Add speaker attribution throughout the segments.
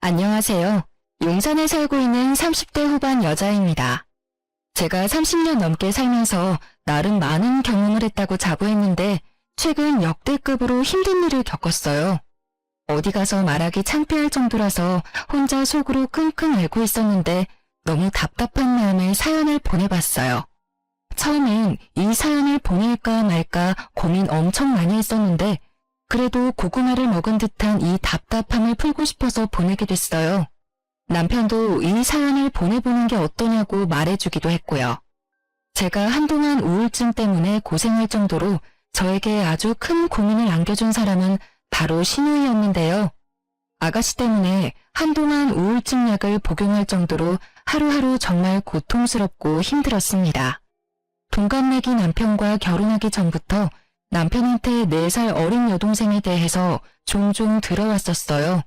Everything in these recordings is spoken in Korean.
Speaker 1: 안녕하세요. 용산에 살고 있는 30대 후반 여자입니다. 제가 30년 넘게 살면서 나름 많은 경험을 했다고 자부했는데 최근 역대급으로 힘든 일을 겪었어요. 어디 가서 말하기 창피할 정도라서 혼자 속으로 끙끙 앓고 있었는데 너무 답답한 마음에 사연을 보내봤어요. 처음엔 이 사연을 보낼까 말까 고민 엄청 많이 했었는데 그래도 고구마를 먹은 듯한 이 답답함을 풀고 싶어서 보내게 됐어요. 남편도 이 사연을 보내보는 게 어떠냐고 말해주기도 했고요. 제가 한동안 우울증 때문에 고생할 정도로 저에게 아주 큰 고민을 안겨준 사람은 바로 신우이였는데요. 아가씨 때문에 한동안 우울증 약을 복용할 정도로 하루하루 정말 고통스럽고 힘들었습니다. 동갑내기 남편과 결혼하기 전부터 남편한테 4살 어린 여동생에 대해서 종종 들어왔었어요.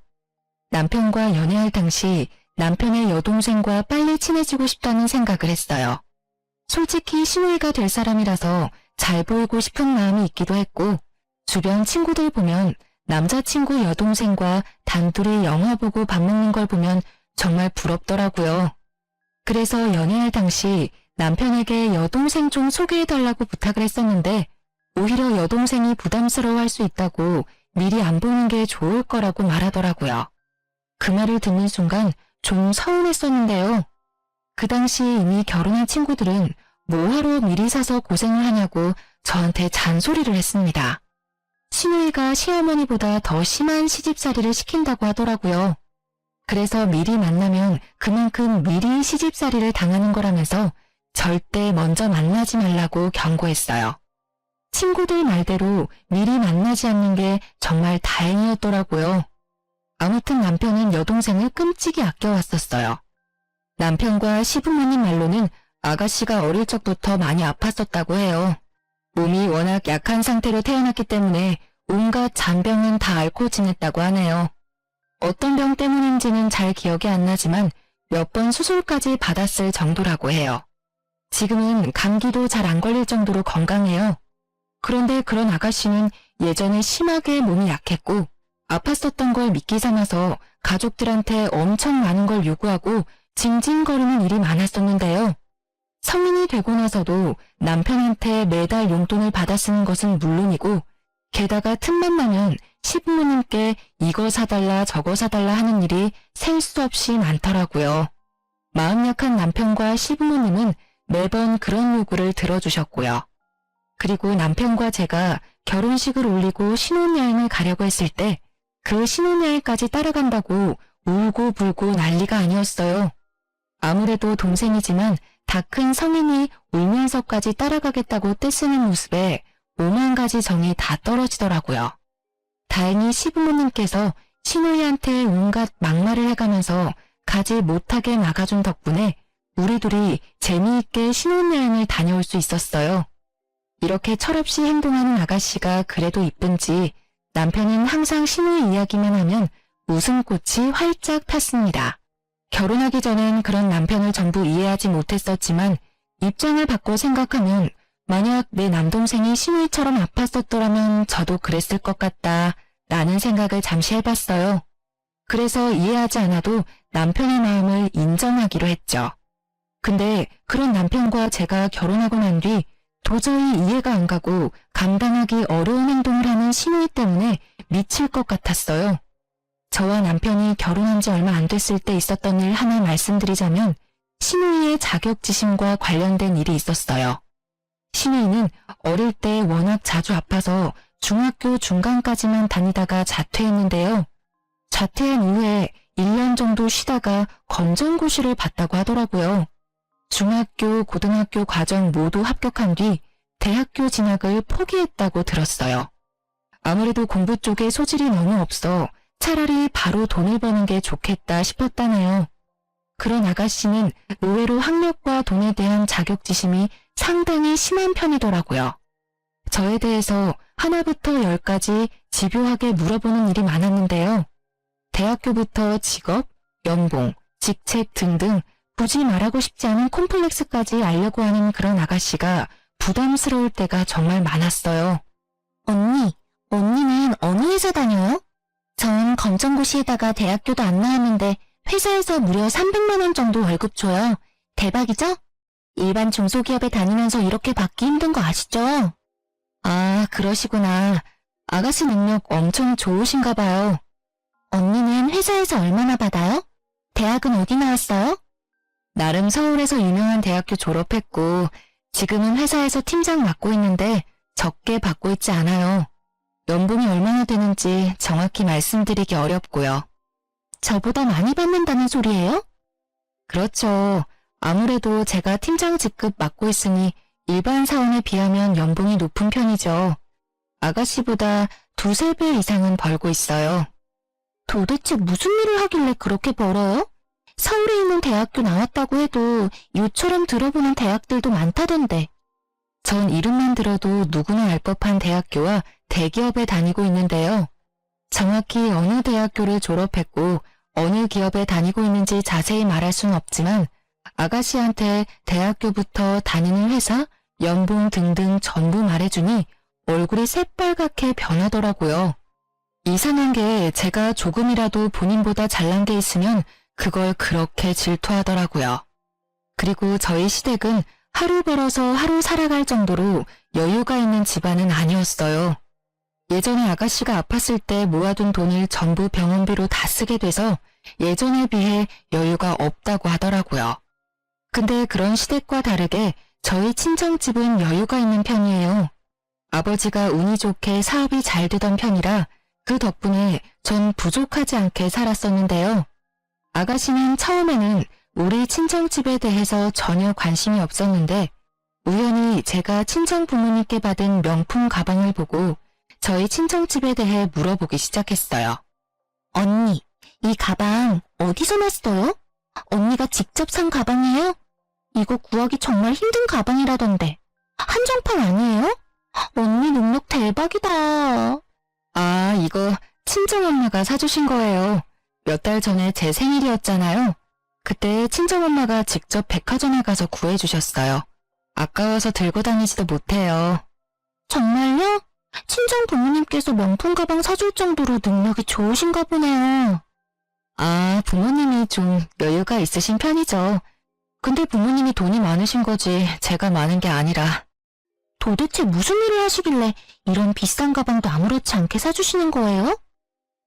Speaker 1: 남편과 연애할 당시 남편의 여동생과 빨리 친해지고 싶다는 생각을 했어요. 솔직히 신우이가 될 사람이라서 잘 보이고 싶은 마음이 있기도 했고 주변 친구들 보면 남자친구 여동생과 단둘이 영화 보고 밥 먹는 걸 보면 정말 부럽더라고요. 그래서 연애할 당시 남편에게 여동생 좀 소개해달라고 부탁을 했었는데 오히려 여동생이 부담스러워할 수 있다고 미리 안 보는 게 좋을 거라고 말하더라고요. 그 말을 듣는 순간 좀 서운했었는데요. 그 당시 이미 결혼한 친구들은 뭐하러 미리 사서 고생을 하냐고 저한테 잔소리를 했습니다. 신우이가 시어머니보다 더 심한 시집살이를 시킨다고 하더라고요. 그래서 미리 만나면 그만큼 미리 시집살이를 당하는 거라면서 절대 먼저 만나지 말라고 경고했어요. 친구들 말대로 미리 만나지 않는 게 정말 다행이었더라고요. 아무튼 남편은 여동생을 끔찍이 아껴왔었어요. 남편과 시부모님 말로는 아가씨가 어릴 적부터 많이 아팠었다고 해요. 몸이 워낙 약한 상태로 태어났기 때문에 온갖 잔병은 다 앓고 지냈다고 하네요. 어떤 병 때문인지는 잘 기억이 안 나지만 몇 번 수술까지 받았을 정도라고 해요. 지금은 감기도 잘 안 걸릴 정도로 건강해요. 그런데 그런 아가씨는 예전에 심하게 몸이 약했고 아팠었던 걸 미끼 삼아서 가족들한테 엄청 많은 걸 요구하고 징징거리는 일이 많았었는데요. 성인이 되고 나서도 남편한테 매달 용돈을 받아 쓰는 것은 물론이고 게다가 틈만 나면 시부모님께 이거 사달라 저거 사달라 하는 일이 셀 수 없이 많더라고요. 마음 약한 남편과 시부모님은 매번 그런 요구를 들어주셨고요. 그리고 남편과 제가 결혼식을 올리고 신혼여행을 가려고 했을 때 그 신혼여행까지 따라간다고 울고 불고 난리가 아니었어요. 아무래도 동생이지만 다 큰 성인이 울면서까지 따라가겠다고 떼쓰는 모습에 5만 가지 정이 다 떨어지더라고요. 다행히 시부모님께서 신우이한테 온갖 막말을 해가면서 가지 못하게 막아준 덕분에 우리 둘이 재미있게 신혼여행을 다녀올 수 있었어요. 이렇게 철없이 행동하는 아가씨가 그래도 이쁜지 남편은 항상 신우이 이야기만 하면 웃음꽃이 활짝 폈습니다. 결혼하기 전엔 그런 남편을 전부 이해하지 못했었지만 입장을 바꿔 생각하면 만약 내 남동생이 신우이처럼 아팠었더라면 저도 그랬을 것 같다 라는 생각을 잠시 해봤어요. 그래서 이해하지 않아도 남편의 마음을 인정하기로 했죠. 근데 그런 남편과 제가 결혼하고 난 뒤 도저히 이해가 안 가고 감당하기 어려운 행동을 하는 신우이 때문에 미칠 것 같았어요. 저와 남편이 결혼한 지 얼마 안 됐을 때 있었던 일 하나 말씀드리자면 신우이의 자격지심과 관련된 일이 있었어요. 신우이는 어릴 때 워낙 자주 아파서 중학교 중간까지만 다니다가 자퇴했는데요. 자퇴한 이후에 1년 정도 쉬다가 검정고시를 봤다고 하더라고요. 중학교, 고등학교 과정 모두 합격한 뒤 대학교 진학을 포기했다고 들었어요. 아무래도 공부 쪽에 소질이 너무 없어 차라리 바로 돈을 버는 게 좋겠다 싶었다네요. 그런 아가씨는 의외로 학력과 돈에 대한 자격지심이 상당히 심한 편이더라고요. 저에 대해서 하나부터 열까지 집요하게 물어보는 일이 많았는데요. 대학교부터 직업, 연봉, 직책 등등 굳이 말하고 싶지 않은 콤플렉스까지 알려고 하는 그런 아가씨가 부담스러울 때가 정말 많았어요. 언니는 어느 회사 다녀요? 전 검정고시에다가 대학교도 안 나왔는데 회사에서 무려 300만 원 정도 월급 줘요. 대박이죠? 일반 중소기업에 다니면서 이렇게 받기 힘든 거 아시죠? 아, 그러시구나. 아가씨 능력 엄청 좋으신가 봐요. 언니는 회사에서 얼마나 받아요? 대학은 어디 나왔어요? 나름 서울에서 유명한 대학교 졸업했고 지금은 회사에서 팀장 맡고 있는데 적게 받고 있지 않아요. 연봉이 얼마나 되는지 정확히 말씀드리기 어렵고요. 저보다 많이 받는다는 소리예요? 그렇죠. 아무래도 제가 팀장 직급 맡고 있으니 일반 사원에 비하면 연봉이 높은 편이죠. 아가씨보다 두세 배 이상은 벌고 있어요. 도대체 무슨 일을 하길래 그렇게 벌어요? 서울에 있는 대학교 나왔다고 해도 요처럼 들어보는 대학들도 많다던데. 전 이름만 들어도 누구나 알 법한 대학교와 대기업에 다니고 있는데요. 정확히 어느 대학교를 졸업했고 어느 기업에 다니고 있는지 자세히 말할 수는 없지만 아가씨한테 대학교부터 다니는 회사, 연봉 등등 전부 말해주니 얼굴이 새빨갛게 변하더라고요. 이상한 게 제가 조금이라도 본인보다 잘난 게 있으면 그걸 그렇게 질투하더라고요. 그리고 저희 시댁은 하루 벌어서 하루 살아갈 정도로 여유가 있는 집안은 아니었어요. 예전에 아가씨가 아팠을 때 모아둔 돈을 전부 병원비로 다 쓰게 돼서 예전에 비해 여유가 없다고 하더라고요. 근데 그런 시댁과 다르게 저희 친정집은 여유가 있는 편이에요. 아버지가 운이 좋게 사업이 잘 되던 편이라 그 덕분에 전 부족하지 않게 살았었는데요. 아가씨는 처음에는 우리 친정집에 대해서 전혀 관심이 없었는데 우연히 제가 친정 부모님께 받은 명품 가방을 보고 저희 친정집에 대해 물어보기 시작했어요. 언니, 이 가방 어디서 났어요? 언니가 직접 산 가방이에요? 이거 구하기 정말 힘든 가방이라던데. 한정판 아니에요? 언니 능력 대박이다. 아, 이거 친정엄마가 사주신 거예요. 몇 달 전에 제 생일이었잖아요. 그때 친정엄마가 직접 백화점에 가서 구해주셨어요. 아까워서 들고 다니지도 못해요. 정말요? 친정 부모님께서 명품 가방 사줄 정도로 능력이 좋으신가 보네요. 아, 부모님이 좀 여유가 있으신 편이죠. 근데 부모님이 돈이 많으신 거지 제가 많은 게 아니라. 도대체 무슨 일을 하시길래 이런 비싼 가방도 아무렇지 않게 사주시는 거예요?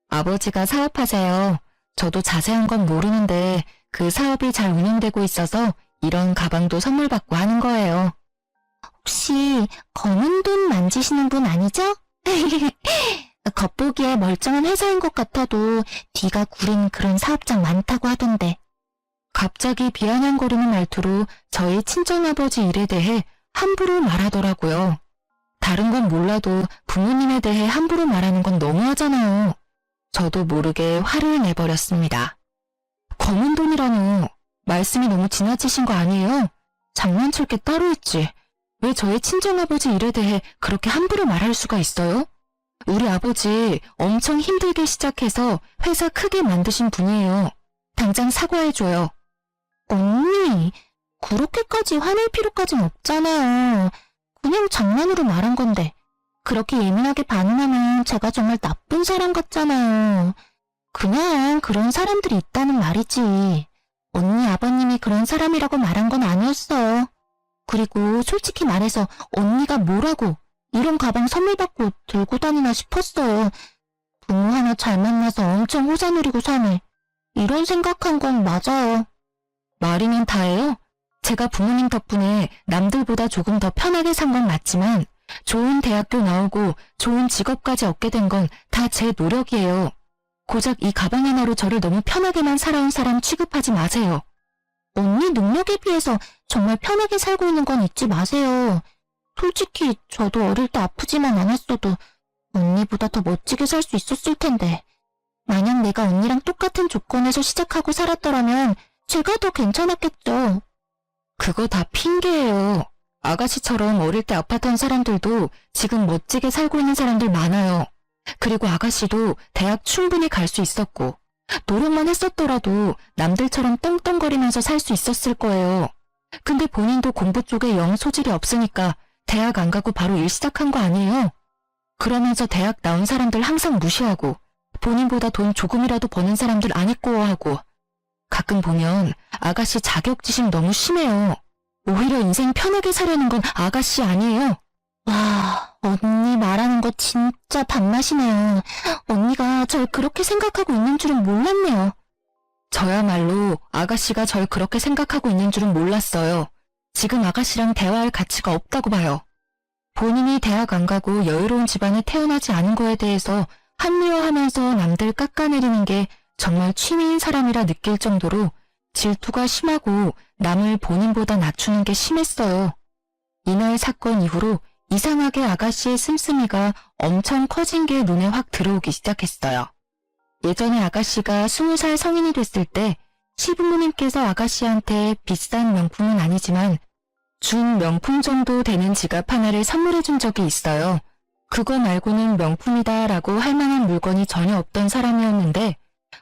Speaker 1: 아버지가 사업하세요. 저도 자세한 건 모르는데 그 사업이 잘 운영되고 있어서 이런 가방도 선물 받고 하는 거예요. 혹시 검은 돈 만지시는 분 아니죠? 겉보기에 멀쩡한 회사인 것 같아도 뒤가 구린 그런 사업장 많다고 하던데. 갑자기 비아냥거리는 말투로 저희 친정아버지 일에 대해 함부로 말하더라고요. 다른 건 몰라도 부모님에 대해 함부로 말하는 건 너무하잖아요. 저도 모르게 화를 내버렸습니다. 검은 돈이라뇨. 말씀이 너무 지나치신 거 아니에요? 장난칠 게 따로 있지. 왜 저희 친정아버지 일에 대해 그렇게 함부로 말할 수가 있어요? 우리 아버지 엄청 힘들게 시작해서 회사 크게 만드신 분이에요. 당장 사과해줘요. 언니, 그렇게까지 화낼 필요까진 없잖아요. 그냥 장난으로 말한 건데 그렇게 예민하게 반응하면 제가 정말 나쁜 사람 같잖아요. 그냥 그런 사람들이 있다는 말이지. 언니 아버님이 그런 사람이라고 말한 건 아니었어요. 그리고 솔직히 말해서 언니가 뭐라고 이런 가방 선물 받고 들고 다니나 싶었어요. 부모 하나 잘 만나서 엄청 호사 누리고 사네. 이런 생각한 건 맞아요. 말이면 다예요. 제가 부모님 덕분에 남들보다 조금 더 편하게 산 건 맞지만 좋은 대학교 나오고 좋은 직업까지 얻게 된 건 다 제 노력이에요. 고작 이 가방 하나로 저를 너무 편하게만 살아온 사람 취급하지 마세요. 언니 능력에 비해서 정말 편하게 살고 있는 건 잊지 마세요. 솔직히 저도 어릴 때 아프지만 않았어도 언니보다 더 멋지게 살 수 있었을 텐데. 만약 내가 언니랑 똑같은 조건에서 시작하고 살았더라면 제가 더 괜찮았겠죠. 그거 다 핑계예요. 아가씨처럼 어릴 때 아팠던 사람들도 지금 멋지게 살고 있는 사람들 많아요. 그리고 아가씨도 대학 충분히 갈 수 있었고 노력만 했었더라도 남들처럼 떵떵거리면서 살 수 있었을 거예요. 근데 본인도 공부 쪽에 영 소질이 없으니까 대학 안 가고 바로 일 시작한 거 아니에요? 그러면서 대학 나온 사람들 항상 무시하고 본인보다 돈 조금이라도 버는 사람들 안 있고하고. 가끔 보면 아가씨 자격지심 너무 심해요. 오히려 인생 편하게 사려는 건 아가씨 아니에요. 와, 언니 말하는 거 진짜 밥맛이네요. 언니가 절 그렇게 생각하고 있는 줄은 몰랐네요. 저야말로 아가씨가 절 그렇게 생각하고 있는 줄은 몰랐어요. 지금 아가씨랑 대화할 가치가 없다고 봐요. 본인이 대학 안 가고 여유로운 집안에 태어나지 않은 거에 대해서 합리화하면서 남들 깎아내리는 게 정말 취미인 사람이라 느낄 정도로 질투가 심하고 남을 본인보다 낮추는 게 심했어요. 이날 사건 이후로 이상하게 아가씨의 씀씀이가 엄청 커진 게 눈에 확 들어오기 시작했어요. 예전에 아가씨가 20살 성인이 됐을 때 시부모님께서 아가씨한테 비싼 명품은 아니지만 준 명품 정도 되는 지갑 하나를 선물해 준 적이 있어요. 그거 말고는 명품이다 라고 할 만한 물건이 전혀 없던 사람이었는데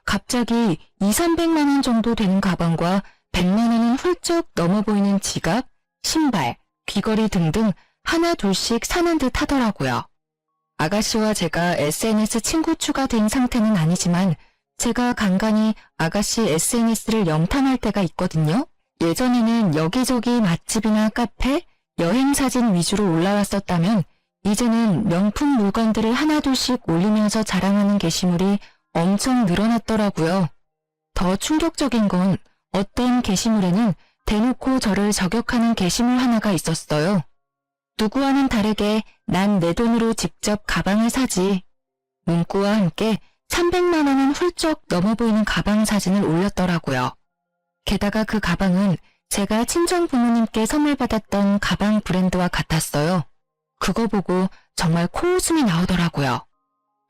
Speaker 1: 갑자기 200~300만 원 정도 되는 가방과 100만 원은 훌쩍 넘어 보이는 지갑, 신발, 귀걸이 등등 하나 둘씩 사는 듯 하더라고요. 아가씨와 제가 SNS 친구 추가된 상태는 아니지만 제가 간간히 아가씨 SNS를 염탐할 때가 있거든요. 예전에는 여기저기 맛집이나 카페, 여행 사진 위주로 올라왔었다면 이제는 명품 물건들을 하나둘씩 올리면서 자랑하는 게시물이 엄청 늘어났더라고요. 더 충격적인 건 어떤 게시물에는 대놓고 저를 저격하는 게시물 하나가 있었어요. 누구와는 다르게 난 내 돈으로 직접 가방을 사지. 문구와 함께 300만 원은 훌쩍 넘어 보이는 가방 사진을 올렸더라고요. 게다가 그 가방은 제가 친정 부모님께 선물 받았던 가방 브랜드와 같았어요. 그거 보고 정말 코웃음이 나오더라고요.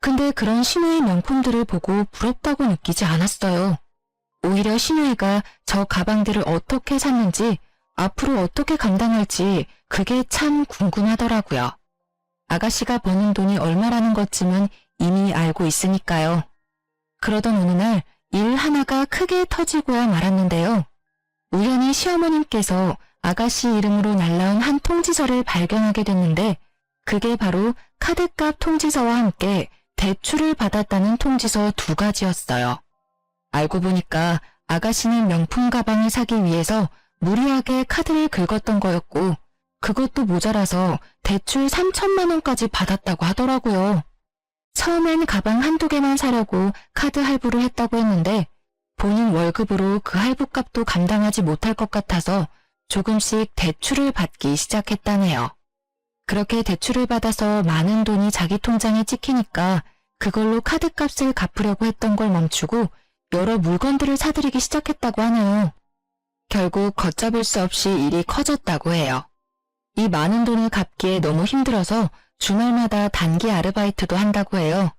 Speaker 1: 근데 그런 신우의 명품들을 보고 부럽다고 느끼지 않았어요. 오히려 신우이가 저 가방들을 어떻게 샀는지 앞으로 어떻게 감당할지 그게 참 궁금하더라고요. 아가씨가 버는 돈이 얼마라는 것쯤은 이미 알고 있으니까요. 그러던 어느 날 일 하나가 크게 터지고야 말았는데요. 우연히 시어머님께서 아가씨 이름으로 날라온 한 통지서를 발견하게 됐는데 그게 바로 카드값 통지서와 함께 대출을 받았다는 통지서 2가지였어요. 알고 보니까 아가씨는 명품 가방을 사기 위해서 무리하게 카드를 긁었던 거였고 그것도 모자라서 대출 3천만 원까지 받았다고 하더라고요. 처음엔 가방 한두 개만 사려고 카드 할부를 했다고 했는데 본인 월급으로 그 할부값도 감당하지 못할 것 같아서 조금씩 대출을 받기 시작했다네요. 그렇게 대출을 받아서 많은 돈이 자기 통장에 찍히니까 그걸로 카드값을 갚으려고 했던 걸 멈추고 여러 물건들을 사들이기 시작했다고 하네요. 결국 걷잡을 수 없이 일이 커졌다고 해요. 이 많은 돈을 갚기에 너무 힘들어서 주말마다 단기 아르바이트도 한다고 해요.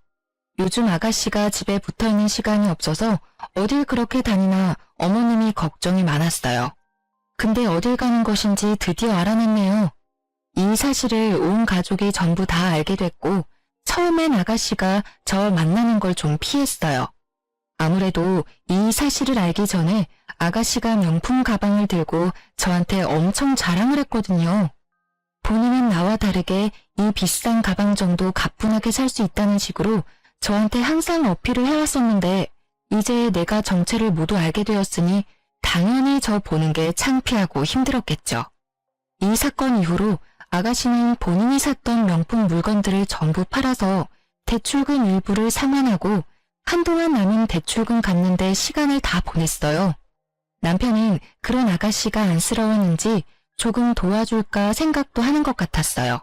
Speaker 1: 요즘 아가씨가 집에 붙어있는 시간이 없어서 어딜 그렇게 다니나 어머님이 걱정이 많았어요. 근데 어딜 가는 것인지 드디어 알아냈네요. 이 사실을 온 가족이 전부 다 알게 됐고 처음엔 아가씨가 저 만나는 걸 좀 피했어요. 아무래도 이 사실을 알기 전에 아가씨가 명품 가방을 들고 저한테 엄청 자랑을 했거든요. 본인은 나와 다르게 이 비싼 가방 정도 가뿐하게 살 수 있다는 식으로 저한테 항상 어필을 해왔었는데 이제 내가 정체를 모두 알게 되었으니 당연히 저 보는 게 창피하고 힘들었겠죠. 이 사건 이후로 아가씨는 본인이 샀던 명품 물건들을 전부 팔아서 대출금 일부를 상환하고 한동안 남은 대출금 갚는데 시간을 다 보냈어요. 남편은 그런 아가씨가 안쓰러웠는지 조금 도와줄까 생각도 하는 것 같았어요.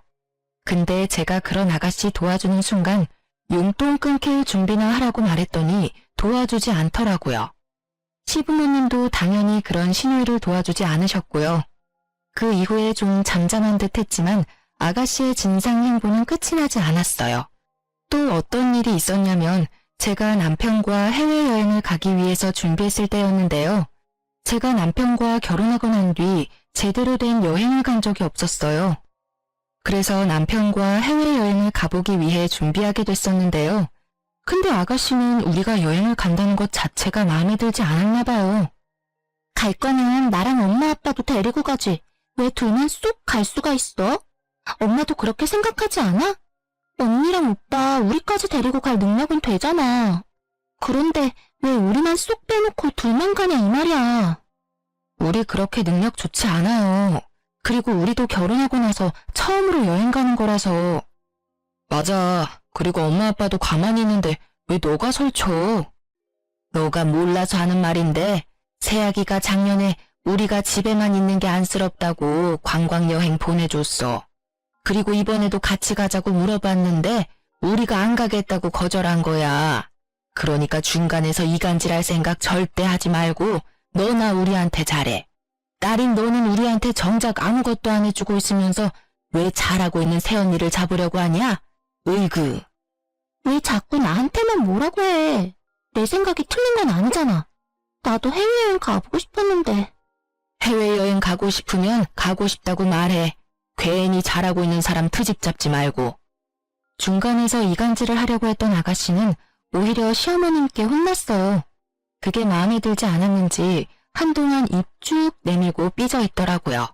Speaker 1: 근데 제가 그런 아가씨 도와주는 순간 용돈 끊길 준비나 하라고 말했더니 도와주지 않더라고요. 시부모님도 당연히 그런 시누이를 도와주지 않으셨고요. 그 이후에 좀 잠잠한 듯 했지만 아가씨의 진상 행보는 끝이 나지 않았어요. 또 어떤 일이 있었냐면 제가 남편과 해외여행을 가기 위해서 준비했을 때였는데요. 제가 남편과 결혼하고 난 뒤 제대로 된 여행을 간 적이 없었어요. 그래서 남편과 해외여행을 가보기 위해 준비하게 됐었는데요. 근데 아가씨는 우리가 여행을 간다는 것 자체가 마음에 들지 않았나 봐요. 갈 거면 나랑 엄마 아빠도 데리고 가지. 왜 둘만 쏙 갈 수가 있어? 엄마도 그렇게 생각하지 않아?
Speaker 2: 언니랑 오빠 우리까지 데리고 갈 능력은 되잖아. 그런데 왜 우리만 쏙 빼놓고 둘만 가냐 이 말이야.
Speaker 1: 우리 그렇게 능력 좋지 않아요. 그리고 우리도 결혼하고 나서 처음으로 여행 가는 거라서. 맞아. 그리고 엄마 아빠도 가만히 있는데 왜 너가 설쳐? 너가 몰라서 하는 말인데 새아기가 작년에 우리가 집에만 있는 게 안쓰럽다고 관광여행 보내줬어. 그리고 이번에도 같이 가자고 물어봤는데 우리가 안 가겠다고 거절한 거야. 그러니까 중간에서 이간질할 생각 절대 하지 말고 너나 우리한테 잘해. 딸인 너는 우리한테 정작 아무것도 안 해주고 있으면서 왜 잘하고 있는 새언니를 잡으려고 하냐? 으이그.
Speaker 2: 왜 자꾸 나한테만 뭐라고 해. 내 생각이 틀린 건 아니잖아. 나도 해외여행 가보고 싶었는데.
Speaker 1: 해외여행 가고 싶으면 가고 싶다고 말해. 괜히 잘하고 있는 사람 트집 잡지 말고. 중간에서 이간질을 하려고 했던 아가씨는 오히려 시어머님께 혼났어요. 그게 마음에 들지 않았는지 한동안 입 쭉 내밀고 삐져 있더라고요.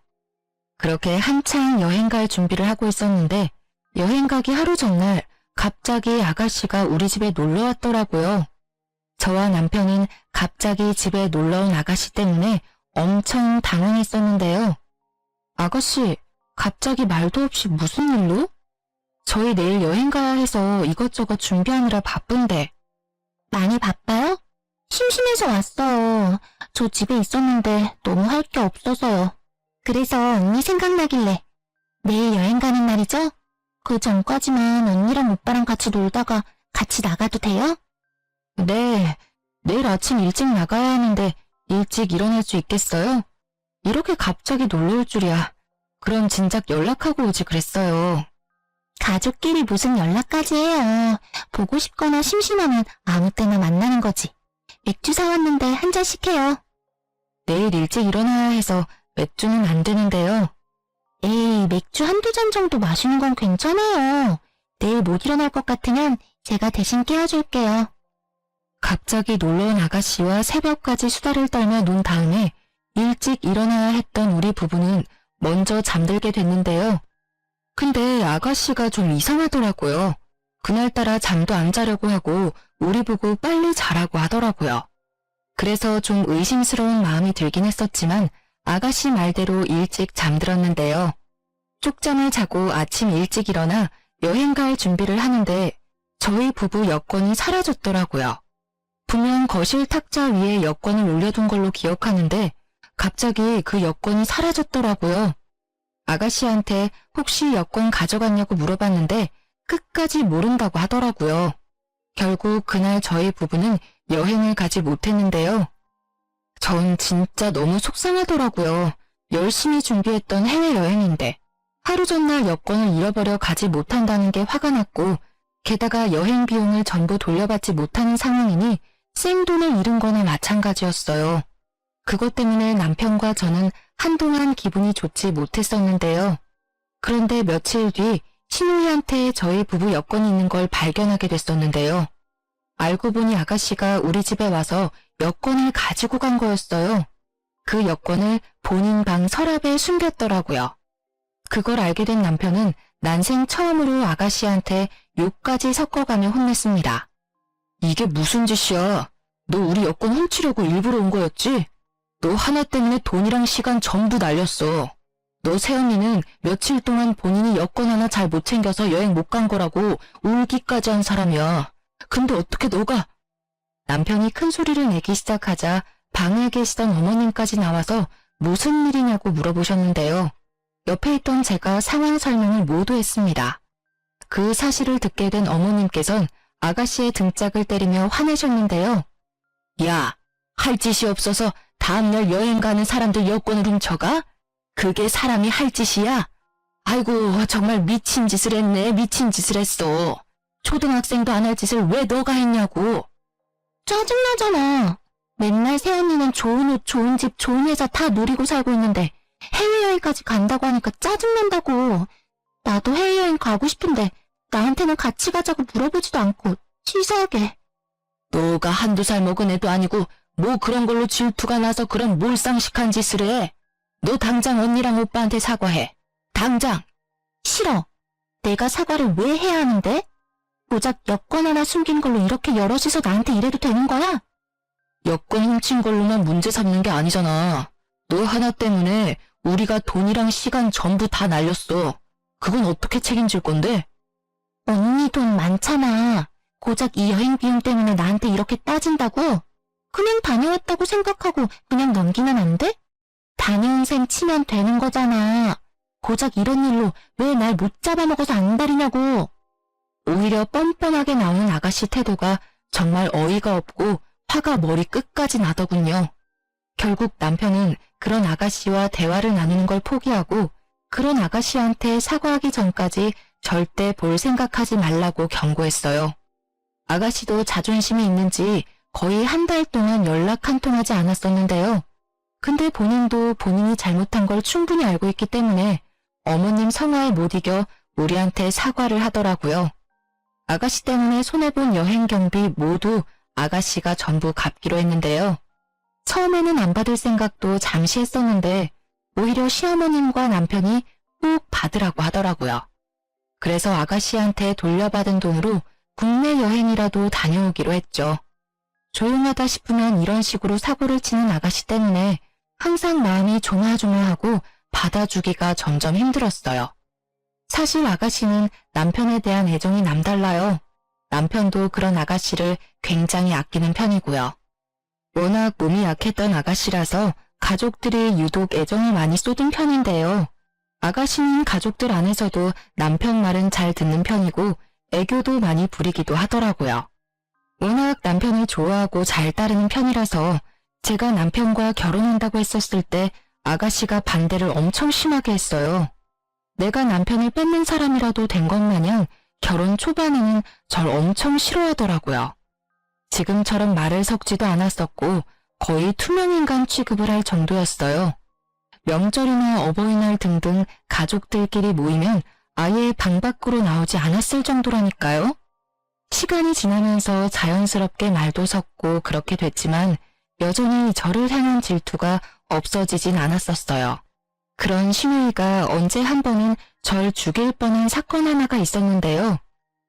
Speaker 1: 그렇게 한창 여행 갈 준비를 하고 있었는데 여행 가기 하루 전날 갑자기 아가씨가 우리 집에 놀러 왔더라고요. 저와 남편은 갑자기 집에 놀러온 아가씨 때문에 엄청 당황했었는데요. 아가씨, 갑자기 말도 없이 무슨 일로? 저희 내일 여행 가야 해서 이것저것 준비하느라 바쁜데.
Speaker 2: 많이 바빠요? 심심해서 왔어요. 저 집에 있었는데 너무 할 게 없어서요. 그래서 언니 생각나길래. 내일 여행 가는 날이죠? 그 전까지만 언니랑 오빠랑 같이 놀다가 같이 나가도 돼요?
Speaker 1: 네, 내일 아침 일찍 나가야 하는데 일찍 일어날 수 있겠어요? 이렇게 갑자기 놀러 올 줄이야. 그럼 진작 연락하고 오지 그랬어요.
Speaker 2: 가족끼리 무슨 연락까지 해요. 보고 싶거나 심심하면 아무 때나 만나는 거지. 맥주 사왔는데 한 잔씩 해요.
Speaker 1: 내일 일찍 일어나야 해서 맥주는 안 되는데요.
Speaker 2: 에이, 맥주 한두 잔 정도 마시는 건 괜찮아요. 내일 못 일어날 것 같으면 제가 대신 깨워줄게요.
Speaker 1: 갑자기 놀러온 아가씨와 새벽까지 수다를 떨며 논 다음에 일찍 일어나야 했던 우리 부부는 먼저 잠들게 됐는데요. 근데 아가씨가 좀 이상하더라고요. 그날따라 잠도 안 자려고 하고 우리 보고 빨리 자라고 하더라고요. 그래서 좀 의심스러운 마음이 들긴 했었지만 아가씨 말대로 일찍 잠들었는데요. 쪽잠을 자고 아침 일찍 일어나 여행 갈 준비를 하는데 저희 부부 여권이 사라졌더라고요. 분명 거실 탁자 위에 여권을 올려둔 걸로 기억하는데 갑자기 그 여권이 사라졌더라고요. 아가씨한테 혹시 여권 가져갔냐고 물어봤는데 끝까지 모른다고 하더라고요. 결국 그날 저희 부부는 여행을 가지 못했는데요. 전 진짜 너무 속상하더라고요. 열심히 준비했던 해외여행인데 하루 전날 여권을 잃어버려 가지 못한다는 게 화가 났고 게다가 여행 비용을 전부 돌려받지 못하는 상황이니 생돈을 잃은 거나 마찬가지였어요. 그것 때문에 남편과 저는 한동안 기분이 좋지 못했었는데요. 그런데 며칠 뒤 신우이한테 저희 부부 여권이 있는 걸 발견하게 됐었는데요. 알고 보니 아가씨가 우리 집에 와서 여권을 가지고 간 거였어요. 그 여권을 본인 방 서랍에 숨겼더라고요. 그걸 알게 된 남편은 난생 처음으로 아가씨한테 욕까지 섞어가며 혼냈습니다. 이게 무슨 짓이야? 너 우리 여권 훔치려고 일부러 온 거였지? 너 하나 때문에 돈이랑 시간 전부 날렸어. 너 새언니는 며칠 동안 본인이 여권 하나 잘 못 챙겨서 여행 못 간 거라고 울기까지 한 사람이야. 근데 어떻게 너가... 남편이 큰 소리를 내기 시작하자 방에 계시던 어머님까지 나와서 무슨 일이냐고 물어보셨는데요. 옆에 있던 제가 상황 설명을 모두 했습니다. 그 사실을 듣게 된 어머님께선 아가씨의 등짝을 때리며 화내셨는데요. 야, 할 짓이 없어서 다음날 여행 가는 사람들 여권을 훔쳐가? 그게 사람이 할 짓이야? 아이고, 정말 미친 짓을 했네. 미친 짓을 했어. 초등학생도 안 할 짓을 왜 너가 했냐고.
Speaker 2: 짜증나잖아. 맨날 새언니는 좋은 옷, 좋은 집, 좋은 회사 다 누리고 살고 있는데 해외여행까지 간다고 하니까 짜증난다고. 나도 해외여행 가고 싶은데 나한테는 같이 가자고 물어보지도 않고 치사하게.
Speaker 1: 너가 한두 살 먹은 애도 아니고 뭐 그런 걸로 질투가 나서 그런 몰상식한 짓을 해. 너 당장 언니랑 오빠한테 사과해. 당장.
Speaker 2: 싫어. 내가 사과를 왜 해야 하는데? 고작 여권 하나 숨긴 걸로 이렇게 여럿이서 나한테 이래도 되는 거야?
Speaker 1: 여권 훔친 걸로만 문제 삼는 게 아니잖아. 너 하나 때문에 우리가 돈이랑 시간 전부 다 날렸어. 그건 어떻게 책임질 건데?
Speaker 2: 언니 돈 많잖아. 고작 이 여행 비용 때문에 나한테 이렇게 따진다고? 그냥 다녀왔다고 생각하고 그냥 넘기면 안 돼? 다녀온 셈 치면 되는 거잖아. 고작 이런 일로 왜 날 못 잡아먹어서 안달이냐고.
Speaker 1: 오히려 뻔뻔하게 나오는 아가씨 태도가 정말 어이가 없고 화가 머리 끝까지 나더군요. 결국 남편은 그런 아가씨와 대화를 나누는 걸 포기하고 그런 아가씨한테 사과하기 전까지 절대 볼 생각하지 말라고 경고했어요. 아가씨도 자존심이 있는지 거의 한 달 동안 연락 한 통 하지 않았었는데요. 근데 본인도 본인이 잘못한 걸 충분히 알고 있기 때문에 어머님 성화에 못 이겨 우리한테 사과를 하더라고요. 아가씨 때문에 손해본 여행 경비 모두 아가씨가 전부 갚기로 했는데요. 처음에는 안 받을 생각도 잠시 했었는데 오히려 시어머님과 남편이 꼭 받으라고 하더라고요. 그래서 아가씨한테 돌려받은 돈으로 국내 여행이라도 다녀오기로 했죠. 조용하다 싶으면 이런 식으로 사고를 치는 아가씨 때문에 항상 마음이 조마조마하고 받아주기가 점점 힘들었어요. 사실 아가씨는 남편에 대한 애정이 남달라요. 남편도 그런 아가씨를 굉장히 아끼는 편이고요. 워낙 몸이 약했던 아가씨라서 가족들이 유독 애정을 많이 쏟은 편인데요. 아가씨는 가족들 안에서도 남편 말은 잘 듣는 편이고 애교도 많이 부리기도 하더라고요. 워낙 남편을 좋아하고 잘 따르는 편이라서 제가 남편과 결혼한다고 했었을 때 아가씨가 반대를 엄청 심하게 했어요. 내가 남편을 뺏는 사람이라도 된 것 마냥 결혼 초반에는 절 엄청 싫어하더라고요. 지금처럼 말을 섞지도 않았었고 거의 투명인간 취급을 할 정도였어요. 명절이나 어버이날 등등 가족들끼리 모이면 아예 방 밖으로 나오지 않았을 정도라니까요. 시간이 지나면서 자연스럽게 말도 섞고 그렇게 됐지만 여전히 저를 향한 질투가 없어지진 않았었어요. 그런 신우이가 언제 한 번은 절 죽일 뻔한 사건 하나가 있었는데요.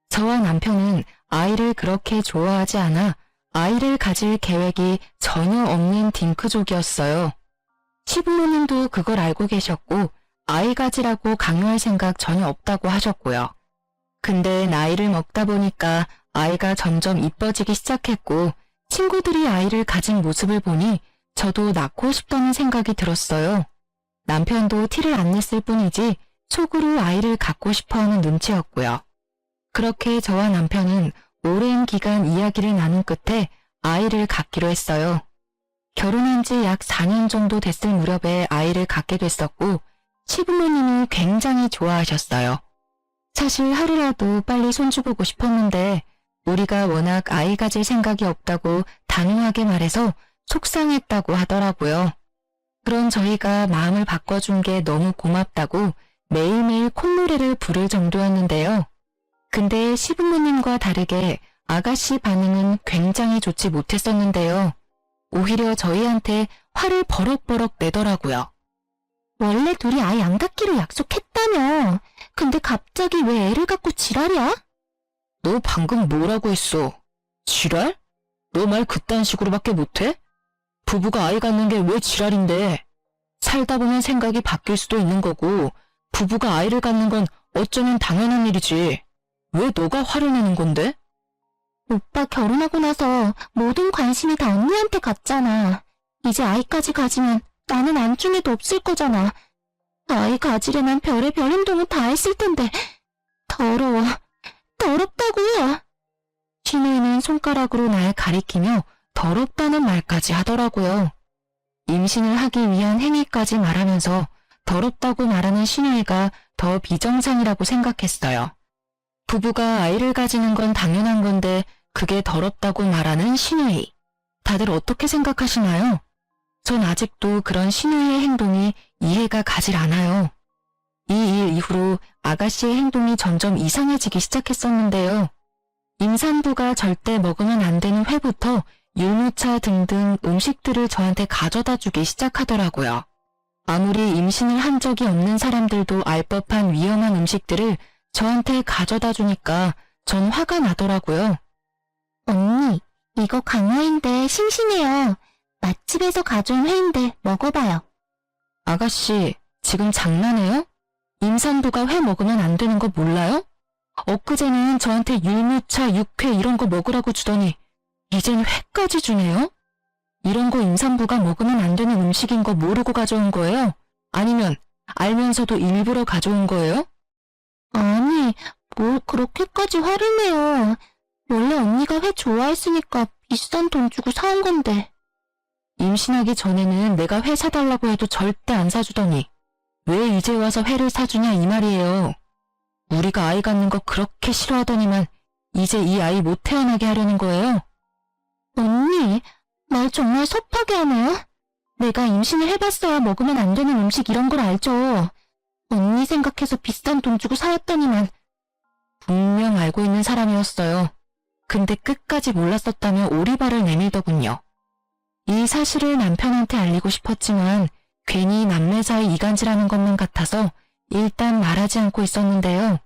Speaker 1: 저와 남편은 아이를 그렇게 좋아하지 않아 아이를 가질 계획이 전혀 없는 딩크족이었어요. 시부모님도 그걸 알고 계셨고 아이 가지라고 강요할 생각 전혀 없다고 하셨고요. 근데 나이를 먹다 보니까 아이가 점점 이뻐지기 시작했고 친구들이 아이를 가진 모습을 보니 저도 낳고 싶다는 생각이 들었어요. 남편도 티를 안 냈을 뿐이지 속으로 아이를 갖고 싶어하는 눈치였고요. 그렇게 저와 남편은 오랜 기간 이야기를 나눈 끝에 아이를 갖기로 했어요. 결혼한 지 약 4년 정도 됐을 무렵에 아이를 갖게 됐었고 시부모님이 굉장히 좋아하셨어요. 사실 하루라도 빨리 손주보고 싶었는데 우리가 워낙 아이 가질 생각이 없다고 단호하게 말해서 속상했다고 하더라고요. 그런 저희가 마음을 바꿔준 게 너무 고맙다고 매일매일 콧노래를 부를 정도였는데요. 근데 시부모님과 다르게 아가씨 반응은 굉장히 좋지 못했었는데요. 오히려 저희한테 화를 버럭버럭 내더라고요.
Speaker 2: 원래 둘이 아이 안 갖기로 약속했다며. 근데 갑자기 왜 애를 갖고 지랄이야?
Speaker 1: 너 방금 뭐라고 했어? 지랄? 너 말 그딴 식으로밖에 못해? 부부가 아이 갖는 게 왜 지랄인데? 살다 보면 생각이 바뀔 수도 있는 거고 부부가 아이를 갖는 건 어쩌면 당연한 일이지. 왜 너가 화를 내는 건데?
Speaker 2: 오빠 결혼하고 나서 모든 관심이 다 언니한테 갔잖아. 이제 아이까지 가지면 나는 안중에도 없을 거잖아. 아이 가지려면 별의별 행동은 다 했을 텐데. 더러워. 더럽다고.
Speaker 1: 신우이는 손가락으로 날 가리키며 더럽다는 말까지 하더라고요. 임신을 하기 위한 행위까지 말하면서 더럽다고 말하는 신우이가 더 비정상이라고 생각했어요. 부부가 아이를 가지는 건 당연한 건데 그게 더럽다고 말하는 신우이. 다들 어떻게 생각하시나요? 전 아직도 그런 신우이의 행동이 이해가 가질 않아요. 이 일 이후로 아가씨의 행동이 점점 이상해지기 시작했었는데요. 임산부가 절대 먹으면 안 되는 회부터 율무차 등등 음식들을 저한테 가져다 주기 시작하더라고요. 아무리 임신을 한 적이 없는 사람들도 알 법한 위험한 음식들을 저한테 가져다 주니까 전 화가 나더라고요.
Speaker 2: 언니, 이거 강화인데 싱싱해요. 맛집에서 가져온 회인데 먹어봐요.
Speaker 1: 아가씨, 지금 장난해요? 임산부가 회 먹으면 안 되는 거 몰라요? 엊그제는 저한테 율무차, 육회 이런 거 먹으라고 주더니 이젠 회까지 주네요? 이런 거 임산부가 먹으면 안 되는 음식인 거 모르고 가져온 거예요? 아니면 알면서도 일부러 가져온 거예요?
Speaker 2: 아니, 뭘 그렇게까지 화를 내요. 원래 언니가 회 좋아했으니까 비싼 돈 주고 사온 건데.
Speaker 1: 임신하기 전에는 내가 회 사달라고 해도 절대 안 사주더니 왜 이제 와서 회를 사주냐 이 말이에요. 우리가 아이 갖는 거 그렇게 싫어하더니만 이제 이 아이 못 태어나게 하려는 거예요?
Speaker 2: 언니, 말 정말 섭하게 하네요. 내가 임신을 해봤어야 먹으면 안 되는 음식 이런 걸 알죠. 언니 생각해서 비싼 돈 주고 사왔더니만.
Speaker 1: 분명 알고 있는 사람이었어요. 근데 끝까지 몰랐었다며 오리발을 내밀더군요. 이 사실을 남편한테 알리고 싶었지만 괜히 남매 사이 이간질하는 것만 같아서 일단 말하지 않고 있었는데요.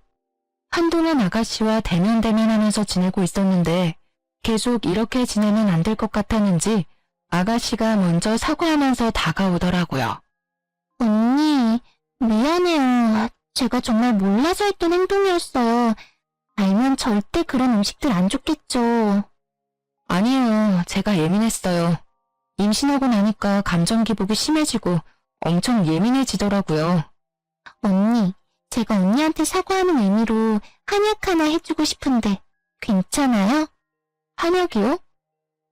Speaker 1: 한동안 아가씨와 대면대면하면서 지내고 있었는데 계속 이렇게 지내면 안 될 것 같았는지 아가씨가 먼저 사과하면서 다가오더라고요.
Speaker 2: 언니, 미안해요. 제가 정말 몰라서 했던 행동이었어요. 알면 절대 그런 음식들 안 줬겠죠.
Speaker 1: 아니에요. 제가 예민했어요. 임신하고 나니까 감정 기복이 심해지고 엄청 예민해지더라고요.
Speaker 2: 언니, 제가 언니한테 사과하는 의미로 한약 하나 해주고 싶은데 괜찮아요?
Speaker 1: 한약이요?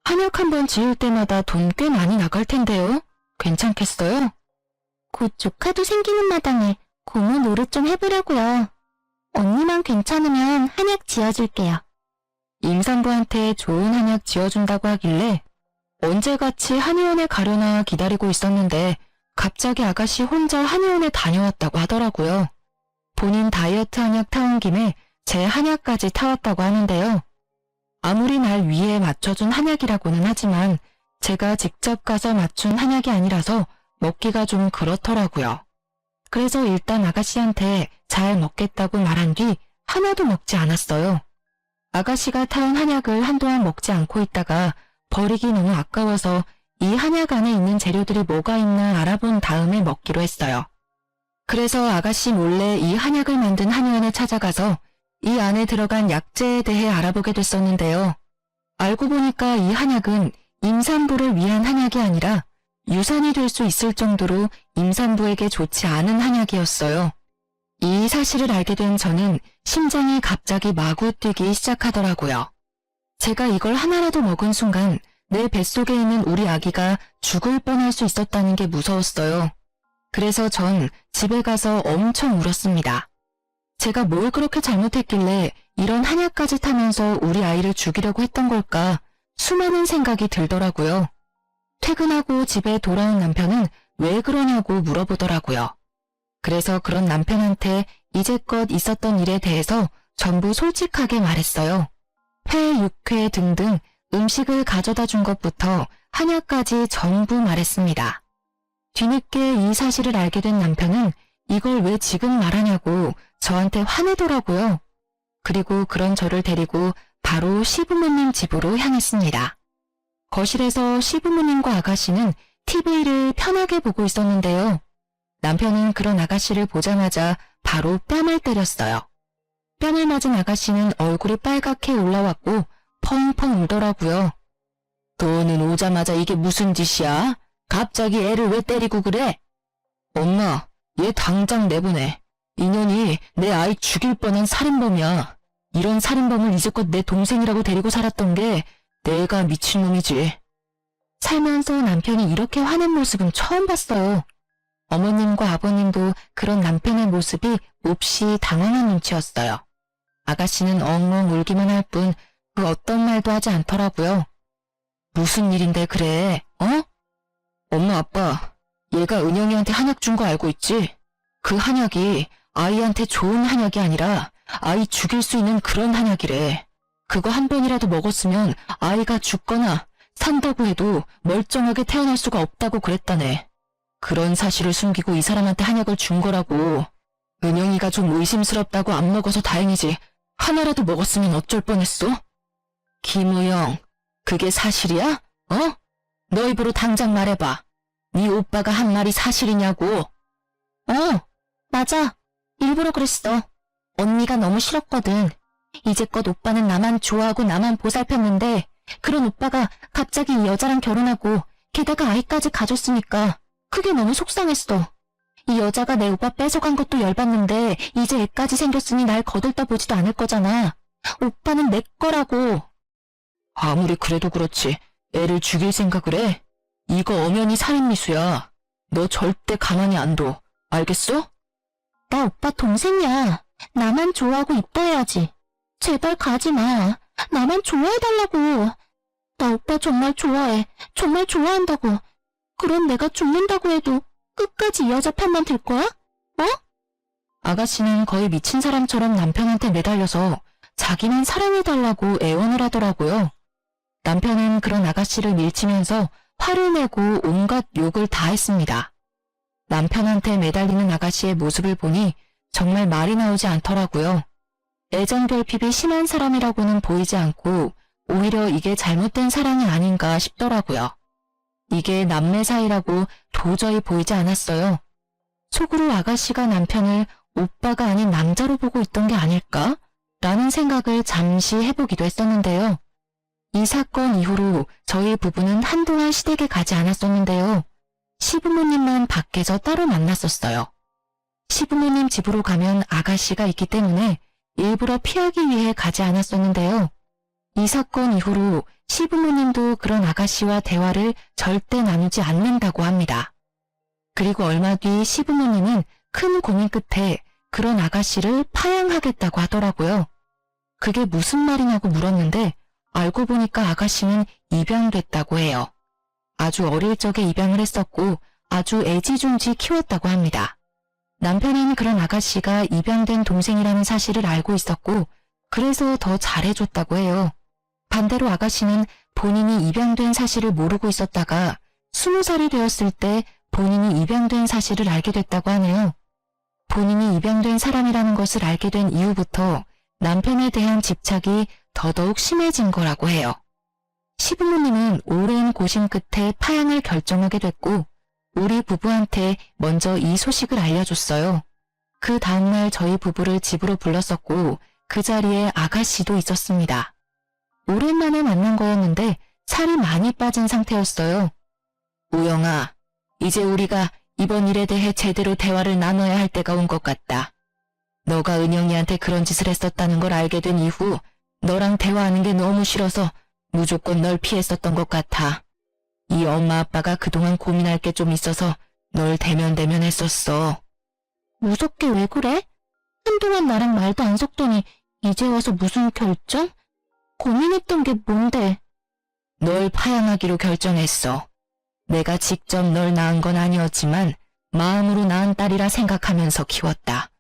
Speaker 1: 한약 한 번 지을 때마다 돈 꽤 많이 나갈 텐데요. 괜찮겠어요?
Speaker 2: 곧 조카도 생기는 마당에 고모 노릇 좀 해보려고요. 언니만 괜찮으면 한약 지어줄게요.
Speaker 1: 임산부한테 좋은 한약 지어준다고 하길래 언제같이 한의원에 가려나 기다리고 있었는데 갑자기 아가씨 혼자 한의원에 다녀왔다고 하더라고요. 본인 다이어트 한약 타온 김에 제 한약까지 타왔다고 하는데요. 아무리 날 위에 맞춰준 한약이라고는 하지만 제가 직접 가서 맞춘 한약이 아니라서 먹기가 좀 그렇더라고요. 그래서 일단 아가씨한테 잘 먹겠다고 말한 뒤 하나도 먹지 않았어요. 아가씨가 타온 한약을 한동안 먹지 않고 있다가 버리기 너무 아까워서 이 한약 안에 있는 재료들이 뭐가 있나 알아본 다음에 먹기로 했어요. 그래서 아가씨 몰래 이 한약을 만든 한의원에 찾아가서 이 안에 들어간 약재에 대해 알아보게 됐었는데요. 알고 보니까 이 한약은 임산부를 위한 한약이 아니라 유산이 될 수 있을 정도로 임산부에게 좋지 않은 한약이었어요. 이 사실을 알게 된 저는 심장이 갑자기 마구 뛰기 시작하더라고요. 제가 이걸 하나라도 먹은 순간 내 뱃속에 있는 우리 아기가 죽을 뻔할 수 있었다는 게 무서웠어요. 그래서 전 집에 가서 엄청 울었습니다. 제가 뭘 그렇게 잘못했길래 이런 한약까지 타면서 우리 아이를 죽이려고 했던 걸까 수많은 생각이 들더라고요. 퇴근하고 집에 돌아온 남편은 왜 그러냐고 물어보더라고요. 그래서 그런 남편한테 이제껏 있었던 일에 대해서 전부 솔직하게 말했어요. 회, 육회 등등 음식을 가져다 준 것부터 한약까지 전부 말했습니다. 뒤늦게 이 사실을 알게 된 남편은 이걸 왜 지금 말하냐고 저한테 화내더라고요. 그리고 그런 저를 데리고 바로 시부모님 집으로 향했습니다. 거실에서 시부모님과 아가씨는 TV를 편하게 보고 있었는데요. 남편은 그런 아가씨를 보자마자 바로 뺨을 때렸어요. 뺨을 맞은 아가씨는 얼굴이 빨갛게 올라왔고 펑펑 울더라고요. 너는 오자마자 이게 무슨 짓이야? 갑자기 애를 왜 때리고 그래? 엄마, 얘 당장 내보내. 인연이 내 아이 죽일 뻔한 살인범이야. 이런 살인범을 이제껏 내 동생이라고 데리고 살았던 게 내가 미친놈이지. 살면서 남편이 이렇게 화낸 모습은 처음 봤어요. 어머님과 아버님도 그런 남편의 모습이 몹시 당황한 눈치였어요. 아가씨는 엉엉 울기만 할 뿐 그 어떤 말도 하지 않더라고요. 무슨 일인데 그래, 어? 엄마 아빠, 얘가 은영이한테 한약 준 거 알고 있지? 그 한약이 아이한테 좋은 한약이 아니라 아이 죽일 수 있는 그런 한약이래. 그거 한 번이라도 먹었으면 아이가 죽거나 산다고 해도 멀쩡하게 태어날 수가 없다고 그랬다네. 그런 사실을 숨기고 이 사람한테 한약을 준 거라고. 은영이가 좀 의심스럽다고 안 먹어서 다행이지. 하나라도 먹었으면 어쩔 뻔했어? 김우영, 그게 사실이야? 어? 너 입으로 당장 말해봐. 네 오빠가 한 말이 사실이냐고.
Speaker 2: 맞아. 일부러 그랬어. 언니가 너무 싫었거든. 이제껏 오빠는 나만 좋아하고 나만 보살폈는데 그런 오빠가 갑자기 이 여자랑 결혼하고 게다가 아이까지 가졌으니까 그게 너무 속상했어. 이 여자가 내 오빠 뺏어간 것도 열받는데 이제 애까지 생겼으니 날 거들떠보지도 않을 거잖아. 오빠는 내 거라고.
Speaker 1: 아무리 그래도 그렇지. 애를 죽일 생각을 해? 이거 엄연히 살인미수야. 너 절대 가만히 안 둬. 알겠어?
Speaker 2: 나 오빠 동생이야. 나만 좋아하고 이뻐해야지. 제발 가지 마. 나만 좋아해달라고. 나 오빠 정말 좋아해. 정말 좋아한다고. 그럼 내가 죽는다고 해도 끝까지 이 여자 편만 들 거야?
Speaker 1: 아가씨는 거의 미친 사람처럼 남편한테 매달려서 자기는 사랑해달라고 애원을 하더라고요. 남편은 그런 아가씨를 밀치면서 화를 내고 온갖 욕을 다 했습니다. 남편한테 매달리는 아가씨의 모습을 보니 정말 말이 나오지 않더라고요. 애정 결핍이 심한 사람이라고는 보이지 않고 오히려 이게 잘못된 사랑이 아닌가 싶더라고요. 이게 남매 사이라고 도저히 보이지 않았어요. 속으로 아가씨가 남편을 오빠가 아닌 남자로 보고 있던 게 아닐까? 라는 생각을 잠시 해보기도 했었는데요. 이 사건 이후로 저희 부부는 한동안 시댁에 가지 않았었는데요. 시부모님만 밖에서 따로 만났었어요. 시부모님 집으로 가면 아가씨가 있기 때문에 일부러 피하기 위해 가지 않았었는데요. 이 사건 이후로 시부모님도 그런 아가씨와 대화를 절대 나누지 않는다고 합니다. 그리고 얼마 뒤 시부모님은 큰 고민 끝에 그런 아가씨를 파양하겠다고 하더라고요. 그게 무슨 말이냐고 물었는데 알고 보니까 아가씨는 입양됐다고 해요. 아주 어릴 적에 입양을 했었고 아주 애지중지 키웠다고 합니다. 남편은 그런 아가씨가 입양된 동생이라는 사실을 알고 있었고 그래서 더 잘해줬다고 해요. 반대로 아가씨는 본인이 입양된 사실을 모르고 있었다가 20살이 되었을 때 본인이 입양된 사실을 알게 됐다고 하네요. 본인이 입양된 사람이라는 것을 알게 된 이후부터 남편에 대한 집착이 더더욱 심해진 거라고 해요. 시부모님은 오랜 고심 끝에 파양을 결정하게 됐고 우리 부부한테 먼저 이 소식을 알려줬어요. 그 다음날 저희 부부를 집으로 불렀었고 그 자리에 아가씨도 있었습니다. 오랜만에 만난 거였는데 살이 많이 빠진 상태였어요. 우영아, 이제 우리가 이번 일에 대해 제대로 대화를 나눠야 할 때가 온 것 같다. 너가 은영이한테 그런 짓을 했었다는 걸 알게 된 이후 너랑 대화하는 게 너무 싫어서 무조건 널 피했었던 것 같아. 이 엄마 아빠가 그동안 고민할 게 좀 있어서 널 대면대면했었어.
Speaker 2: 무섭게 왜 그래? 한동안 나랑 말도 안 섞더니 이제 와서 무슨 결정? 고민했던 게 뭔데?
Speaker 1: 널 파양하기로 결정했어. 내가 직접 널 낳은 건 아니었지만 마음으로 낳은 딸이라 생각하면서 키웠다.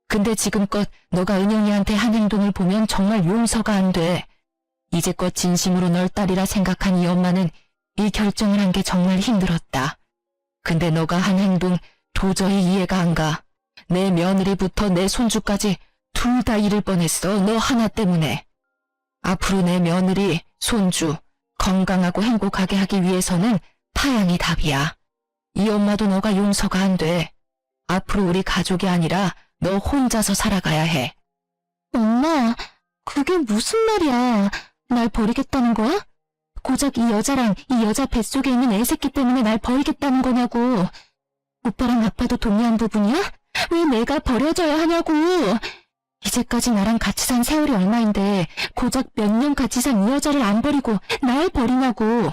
Speaker 1: 근데 지금껏 너가 은영이한테 한 행동을 보면 정말 용서가 안 돼. 이제껏 진심으로 널 딸이라 생각한 이 엄마는 이 결정을 한 게 정말 힘들었다. 근데 너가 한 행동 도저히 이해가 안 가. 내 며느리부터 내 손주까지 둘 다 잃을 뻔했어. 너 하나 때문에. 앞으로 내 며느리, 손주 건강하고 행복하게 하기 위해서는 파양이 답이야. 이 엄마도 너가 용서가 안 돼. 앞으로 우리 가족이 아니라 너 혼자서 살아가야 해.
Speaker 2: 엄마, 그게 무슨 말이야? 날 버리겠다는 거야? 고작 이 여자랑 이 여자 뱃속에 있는 애새끼 때문에 날 버리겠다는 거냐고. 오빠랑 아빠도 동의한 부분이야? 왜 내가 버려져야 하냐고. 이제까지 나랑 같이 산 세월이 얼마인데 고작 몇 년 같이 산 이 여자를 안 버리고 날 버리냐고.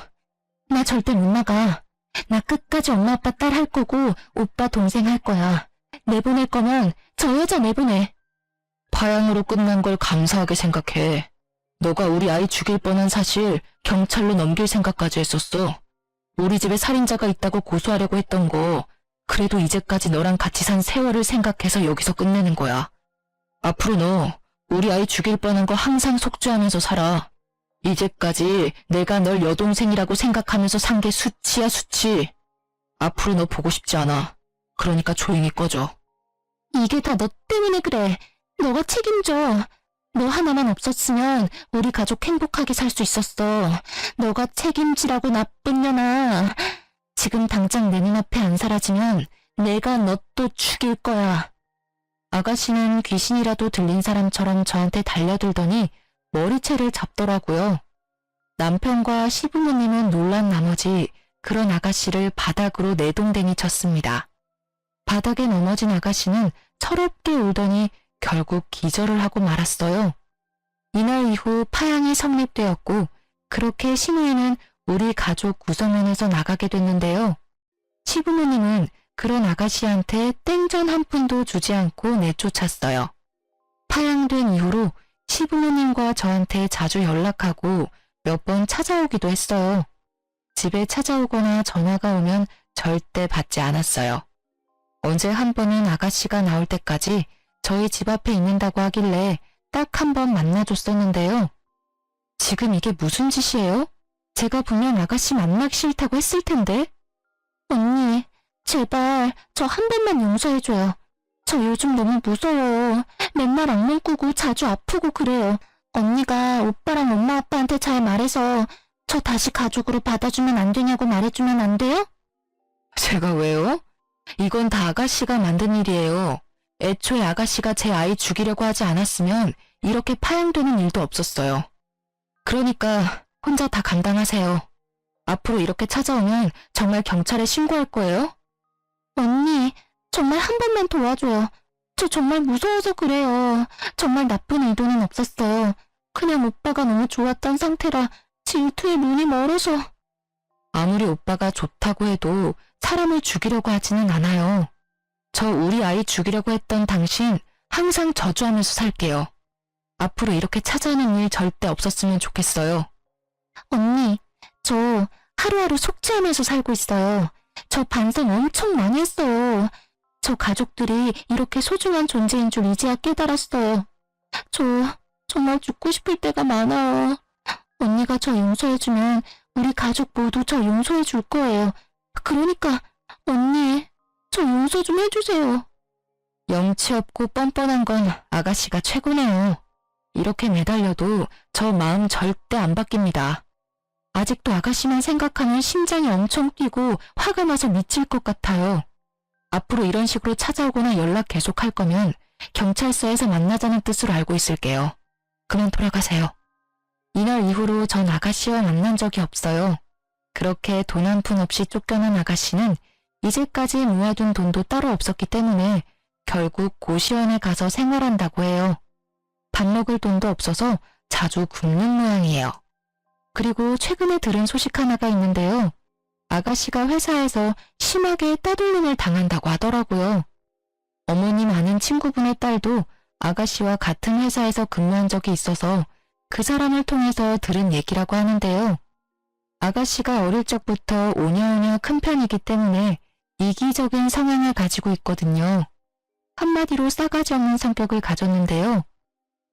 Speaker 2: 나 절대 못 나가. 나 끝까지 엄마 아빠 딸 할 거고 오빠 동생 할 거야. 내보낼 거면 저 여자 내보내.
Speaker 1: 파양으로 끝난 걸 감사하게 생각해. 너가 우리 아이 죽일 뻔한 사실 경찰로 넘길 생각까지 했었어. 우리 집에 살인자가 있다고 고소하려고 했던 거 그래도 이제까지 너랑 같이 산 세월을 생각해서 여기서 끝내는 거야. 앞으로 너 우리 아이 죽일 뻔한 거 항상 속죄하면서 살아. 이제까지 내가 널 여동생이라고 생각하면서 산 게 수치야 수치. 앞으로 너 보고 싶지 않아. 그러니까 조용히 꺼져.
Speaker 2: 이게 다 너 때문에 그래. 너가 책임져. 너 하나만 없었으면 우리 가족 행복하게 살 수 있었어. 너가 책임지라고 나쁜 년아. 지금 당장 내 눈앞에 안 사라지면 내가 너 또 죽일 거야. 아가씨는 귀신이라도 들린 사람처럼 저한테 달려들더니 머리채를 잡더라고요. 남편과 시부모님은 놀란 나머지 그런 아가씨를 바닥으로 내동댕이 쳤습니다. 바닥에 넘어진 아가씨는 철없게 울더니 결국 기절을 하고 말았어요. 이날 이후 파양이 성립되었고 그렇게 시누이는 우리 가족 구성원에서 나가게 됐는데요. 시부모님은 그런 아가씨한테 땡전 한 푼도 주지 않고 내쫓았어요. 파양된 이후로 시부모님과 저한테 자주 연락하고 몇 번 찾아오기도 했어요. 집에 찾아오거나 전화가 오면 절대 받지 않았어요. 언제 한 번은 아가씨가 나올 때까지 저희 집 앞에 있는다고 하길래 딱 한 번 만나줬었는데요. 지금 이게 무슨 짓이에요? 제가 분명 아가씨 만나기 싫다고 했을 텐데. 언니, 제발 저 한 번만 용서해줘요. 저 요즘 너무 무서워요. 맨날 악몽 꾸고 자주 아프고 그래요. 언니가 오빠랑 엄마 아빠한테 잘 말해서 저 다시 가족으로 받아주면 안 되냐고 말해주면 안 돼요?
Speaker 1: 제가 왜요? 이건 다 아가씨가 만든 일이에요. 애초에 아가씨가 제 아이 죽이려고 하지 않았으면 이렇게 파양되는 일도 없었어요. 그러니까 혼자 다 감당하세요. 앞으로 이렇게 찾아오면 정말 경찰에 신고할 거예요?
Speaker 2: 언니, 정말 한 번만 도와줘요. 저 정말 무서워서 그래요. 정말 나쁜 의도는 없었어요. 그냥 오빠가 너무 좋았던 상태라 질투에 눈이 멀어서.
Speaker 1: 아무리 오빠가 좋다고 해도 사람을 죽이려고 하지는 않아요. 저 우리 아이 죽이려고 했던 당신 항상 저주하면서 살게요. 앞으로 이렇게 찾아오는 일 절대 없었으면 좋겠어요.
Speaker 2: 언니, 저 하루하루 속죄하면서 살고 있어요. 저 반성 엄청 많이 했어요. 저 가족들이 이렇게 소중한 존재인 줄 이제야 깨달았어요. 저 정말 죽고 싶을 때가 많아요. 언니가 저 용서해주면 우리 가족 모두 저 용서해 줄 거예요. 그러니까 언니, 저 용서 좀 해주세요.
Speaker 1: 염치 없고 뻔뻔한 건 아가씨가 최고네요. 이렇게 매달려도 저 마음 절대 안 바뀝니다. 아직도 아가씨만 생각하면 심장이 엄청 뛰고 화가 나서 미칠 것 같아요. 앞으로 이런 식으로 찾아오거나 연락 계속 할 거면 경찰서에서 만나자는 뜻으로 알고 있을게요. 그만 돌아가세요. 이날 이후로 전 아가씨와 만난 적이 없어요. 그렇게 돈 한 푼 없이 쫓겨난 아가씨는 이제까지 모아둔 돈도 따로 없었기 때문에 결국 고시원에 가서 생활한다고 해요. 밥 먹을 돈도 없어서 자주 굶는 모양이에요. 그리고 최근에 들은 소식 하나가 있는데요. 아가씨가 회사에서 심하게 따돌림을 당한다고 하더라고요. 어머님 아는 친구분의 딸도 아가씨와 같은 회사에서 근무한 적이 있어서 그 사람을 통해서 들은 얘기라고 하는데요. 아가씨가 어릴 적부터 오냐오냐 큰 편이기 때문에 이기적인 성향을 가지고 있거든요. 한마디로 싸가지 없는 성격을 가졌는데요.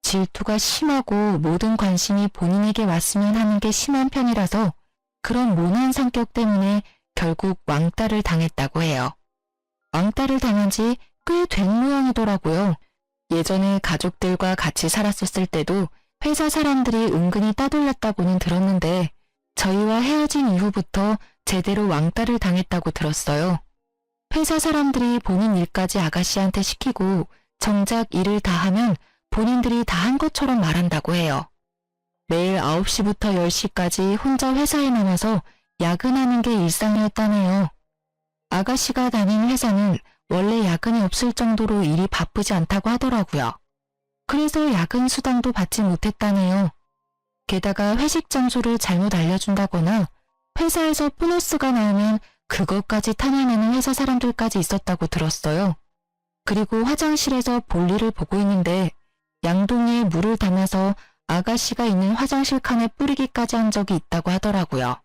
Speaker 1: 질투가 심하고 모든 관심이 본인에게 왔으면 하는 게 심한 편이라서 그런 모난 성격 때문에 결국 왕따를 당했다고 해요. 왕따를 당한 지 꽤 된 모양이더라고요. 예전에 가족들과 같이 살았었을 때도 회사 사람들이 은근히 따돌렸다고는 들었는데 저희와 헤어진 이후부터 제대로 왕따를 당했다고 들었어요. 회사 사람들이 본인 일까지 아가씨한테 시키고 정작 일을 다 하면 본인들이 다 한 것처럼 말한다고 해요. 매일 9시부터 10시까지 혼자 회사에 남아서 야근하는 게 일상이었다네요. 아가씨가 다니는 회사는 원래 야근이 없을 정도로 일이 바쁘지 않다고 하더라고요. 그래서 야근 수당도 받지 못했다네요. 게다가 회식 장소를 잘못 알려준다거나 회사에서 보너스가 나오면 그것까지 탐내는 회사 사람들까지 있었다고 들었어요. 그리고 화장실에서 볼일을 보고 있는데 양동이에 물을 담아서 아가씨가 있는 화장실 칸에 뿌리기까지 한 적이 있다고 하더라고요.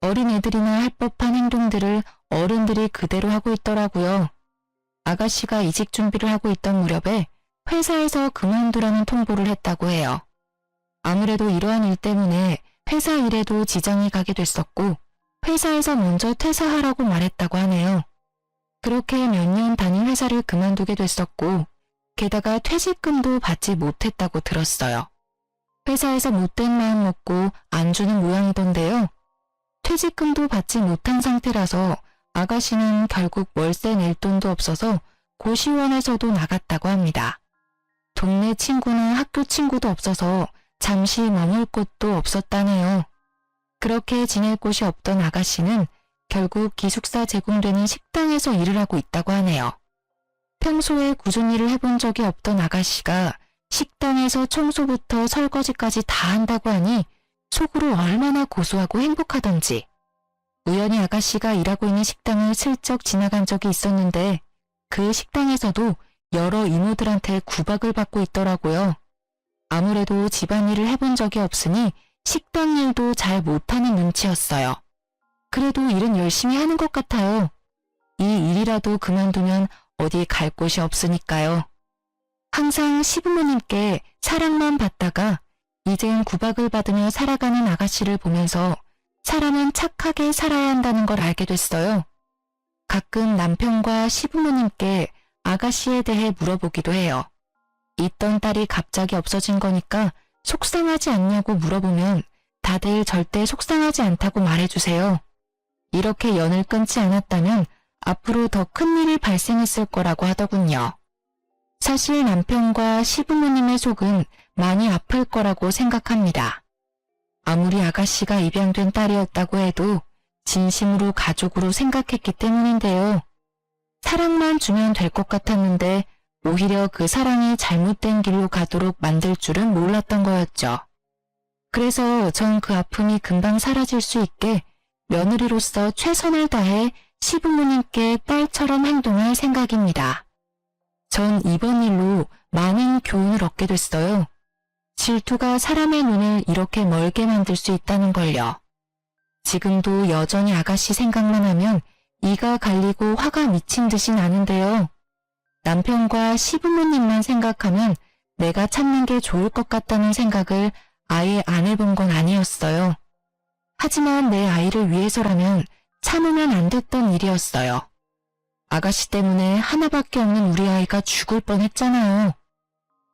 Speaker 1: 어린애들이나 할 법한 행동들을 어른들이 그대로 하고 있더라고요. 아가씨가 이직 준비를 하고 있던 무렵에 회사에서 그만두라는 통보를 했다고 해요. 아무래도 이러한 일 때문에 회사 일에도 지장이 가게 됐었고 회사에서 먼저 퇴사하라고 말했다고 하네요. 그렇게 몇 년 다닌 회사를 그만두게 됐었고, 게다가 퇴직금도 받지 못했다고 들었어요. 회사에서 못된 마음 먹고 안 주는 모양이던데요. 퇴직금도 받지 못한 상태라서 아가씨는 결국 월세 낼 돈도 없어서 고시원에서도 나갔다고 합니다. 동네 친구나 학교 친구도 없어서 잠시 머물 곳도 없었다네요. 그렇게 지낼 곳이 없던 아가씨는 결국 기숙사 제공되는 식당에서 일을 하고 있다고 하네요. 평소에 꾸준히 일을 해본 적이 없던 아가씨가 식당에서 청소부터 설거지까지 다 한다고 하니 속으로 얼마나 고소하고 행복하던지. 우연히 아가씨가 일하고 있는 식당을 슬쩍 지나간 적이 있었는데 그 식당에서도 여러 이모들한테 구박을 받고 있더라고요. 아무래도 집안일을 해본 적이 없으니 식당 일도 잘 못하는 눈치였어요. 그래도 일은 열심히 하는 것 같아요. 이 일이라도 그만두면 어디 갈 곳이 없으니까요. 항상 시부모님께 사랑만 받다가 이젠 구박을 받으며 살아가는 아가씨를 보면서 사람은 착하게 살아야 한다는 걸 알게 됐어요. 가끔 남편과 시부모님께 아가씨에 대해 물어보기도 해요. 있던 딸이 갑자기 없어진 거니까 속상하지 않냐고 물어보면 다들 절대 속상하지 않다고 말해주세요. 이렇게 연을 끊지 않았다면 앞으로 더 큰일이 발생했을 거라고 하더군요. 사실 남편과 시부모님의 속은 많이 아플 거라고 생각합니다. 아무리 아가씨가 입양된 딸이었다고 해도 진심으로 가족으로 생각했기 때문인데요. 사랑만 주면 될 것 같았는데 오히려 그 사랑이 잘못된 길로 가도록 만들 줄은 몰랐던 거였죠. 그래서 전 그 아픔이 금방 사라질 수 있게 며느리로서 최선을 다해 시부모님께 딸처럼 행동할 생각입니다. 전 이번 일로 많은 교훈을 얻게 됐어요. 질투가 사람의 눈을 이렇게 멀게 만들 수 있다는 걸요. 지금도 여전히 아가씨 생각만 하면 이가 갈리고 화가 미친 듯이 나는데요. 남편과 시부모님만 생각하면 내가 참는 게 좋을 것 같다는 생각을 아예 안 해본 건 아니었어요. 하지만 내 아이를 위해서라면 참으면 안 됐던 일이었어요. 아가씨 때문에 하나밖에 없는 우리 아이가 죽을 뻔했잖아요.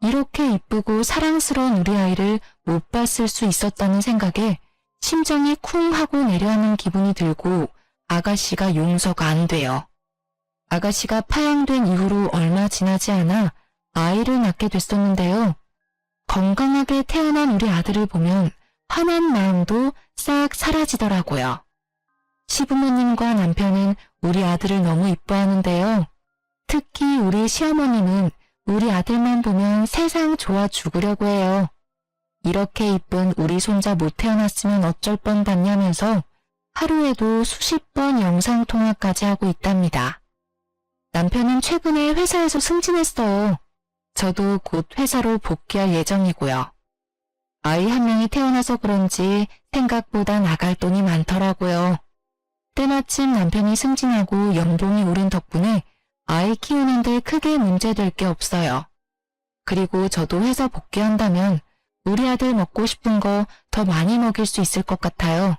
Speaker 1: 이렇게 이쁘고 사랑스러운 우리 아이를 못 봤을 수 있었다는 생각에 심장이 쿵 하고 내려앉는 기분이 들고 아가씨가 용서가 안 돼요. 아가씨가 파양된 이후로 얼마 지나지 않아 아이를 낳게 됐었는데요. 건강하게 태어난 우리 아들을 보면 화난 마음도 싹 사라지더라고요. 시부모님과 남편은 우리 아들을 너무 이뻐하는데요. 특히 우리 시어머님은 우리 아들만 보면 세상 좋아 죽으려고 해요. 이렇게 이쁜 우리 손자 못 태어났으면 어쩔 뻔봤냐면서 하루에도 수십 번 영상통화까지 하고 있답니다. 남편은 최근에 회사에서 승진했어요. 저도 곧 회사로 복귀할 예정이고요. 아이 한 명이 태어나서 그런지 생각보다 나갈 돈이 많더라고요. 때마침 남편이 승진하고 연봉이 오른 덕분에 아이 키우는데 크게 문제될 게 없어요. 그리고 저도 회사 복귀한다면 우리 아들 먹고 싶은 거 더 많이 먹일 수 있을 것 같아요.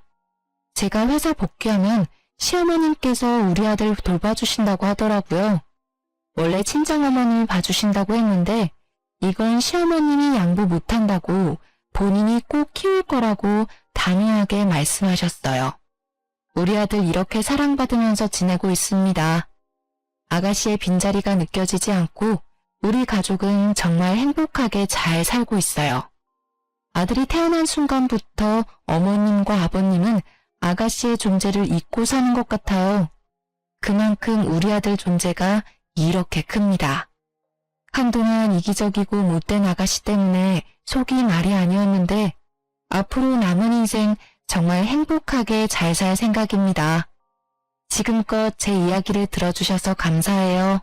Speaker 1: 제가 회사 복귀하면 시어머님께서 우리 아들 돌봐주신다고 하더라고요. 원래 친정어머님이 봐주신다고 했는데 이건 시어머님이 양보 못한다고 본인이 꼭 키울 거라고 단호하게 말씀하셨어요. 우리 아들 이렇게 사랑받으면서 지내고 있습니다. 아가씨의 빈자리가 느껴지지 않고 우리 가족은 정말 행복하게 잘 살고 있어요. 아들이 태어난 순간부터 어머님과 아버님은 아가씨의 존재를 잊고 사는 것 같아요. 그만큼 우리 아들 존재가 이렇게 큽니다. 한동안 이기적이고 못된 아가씨 때문에 속이 말이 아니었는데 앞으로 남은 인생 정말 행복하게 잘 살 생각입니다. 지금껏 제 이야기를 들어주셔서 감사해요.